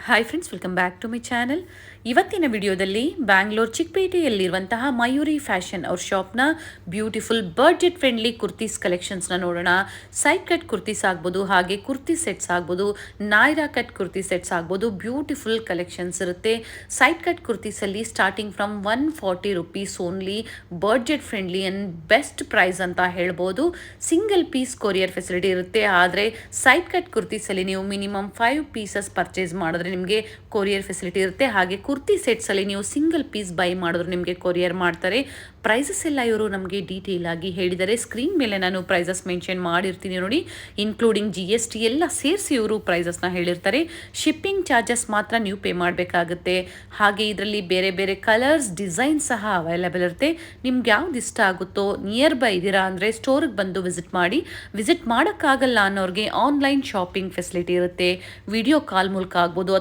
Hi friends, welcome back to my channel. ಇವತ್ತಿನ ವಿಡಿಯೋದಲ್ಲಿ ಬ್ಯಾಂಗ್ಳೂರ್ ಚಿಕ್ಕಪೇಟೆಯಲ್ಲಿರುವಂತಹ ಮಯೂರಿ ಫ್ಯಾಷನ್ ಅವ್ರ ಶಾಪ್ನ ಬ್ಯೂಟಿಫುಲ್ ಬಡ್ಜೆಟ್ ಫ್ರೆಂಡ್ಲಿ ಕುರ್ತೀಸ್ ಕಲೆಕ್ಷನ್ಸ್ನ ನೋಡೋಣ. ಸೈಡ್ ಕಟ್ ಕುರ್ತೀಸ್ ಆಗ್ಬೋದು, ಹಾಗೆ ಕುರ್ತಿ ಸೆಟ್ಸ್ ಆಗ್ಬೋದು, ನಾಯ್ರಾ ಕಟ್ ಕುರ್ತಿ ಸೆಟ್ಸ್ ಆಗ್ಬೋದು. ಬ್ಯೂಟಿಫುಲ್ ಕಲೆಕ್ಷನ್ಸ್ ಇರುತ್ತೆ. ಸೈಡ್ ಕಟ್ ಕುರ್ತೀಸಲ್ಲಿ starting from 140 rupees only. Budget friendly and best price ಅಂತ ಹೇಳ್ಬೋದು. ಸಿಂಗಲ್ ಪೀಸ್ ಕೊರಿಯರ್ ಫೆಸಿಲಿಟಿ ಇರುತ್ತೆ. ಆದರೆ ಸೈಡ್ ಕಟ್ ಕುರ್ತೀಸಲ್ಲಿ ನೀವು ಮಿನಿಮಮ್ 5 ಪೀಸಸ್ ಪರ್ಚೇಸ್ ಮಾಡಿದ್ರೆ ನಿಮಗೆ ಕೊರಿಯರ್ ಫೆಸಿಲಿಟಿ ಇರುತ್ತೆ. ಹಾಗೆ ಕುರ್ತಿ ಸೆಟ್ಸಲ್ಲಿ ನೀವು ಸಿಂಗಲ್ ಪೀಸ್ ಬೈ ಮಾಡಿದ್ರು ನಿಮಗೆ ಕೊರಿಯರ್ ಮಾಡ್ತಾರೆ. ಪ್ರೈಸಸ್ ಎಲ್ಲ ಇವರು ನಮಗೆ ಡೀಟೇಲ್ ಆಗಿ ಹೇಳಿದ್ದಾರೆ. ಸ್ಕ್ರೀನ್ ಮೇಲೆ ನಾನು ಪ್ರೈಸಸ್ ಮೆನ್ಷನ್ ಮಾಡಿರ್ತೀನಿ ನೋಡಿ, ಇನ್ಕ್ಲೂಡಿಂಗ್ GST ಎಲ್ಲ ಸೇರಿಸಿ ಇವರು ಪ್ರೈಸಸ್ನ ಹೇಳಿರ್ತಾರೆ. ಶಿಪ್ಪಿಂಗ್ ಚಾರ್ಜಸ್ ಮಾತ್ರ ನೀವು ಪೇ ಮಾಡಬೇಕಾಗುತ್ತೆ. ಹಾಗೆ ಇದರಲ್ಲಿ ಬೇರೆ ಬೇರೆ ಕಲರ್ಸ್ ಡಿಸೈನ್ ಸಹ ಅವೈಲೇಬಲ್ ಇರುತ್ತೆ. ನಿಮ್ಗೆ ಯಾವ್ದು ಇಷ್ಟ ಆಗುತ್ತೋ, ನಿಯರ್ ಬೈ ಇದ್ದೀರಾ ಅಂದರೆ ಸ್ಟೋರಿಗೆ ಬಂದು ವಿಸಿಟ್ ಮಾಡಿ. ವಿಸಿಟ್ ಮಾಡೋಕ್ಕಾಗಲ್ಲ ಅನ್ನೋರಿಗೆ ಆನ್ಲೈನ್ ಶಾಪಿಂಗ್ ಫೆಸಿಲಿಟಿ ಇರುತ್ತೆ. ವಿಡಿಯೋ ಕಾಲ್ ಮೂಲಕ ಆಗ್ಬೋದು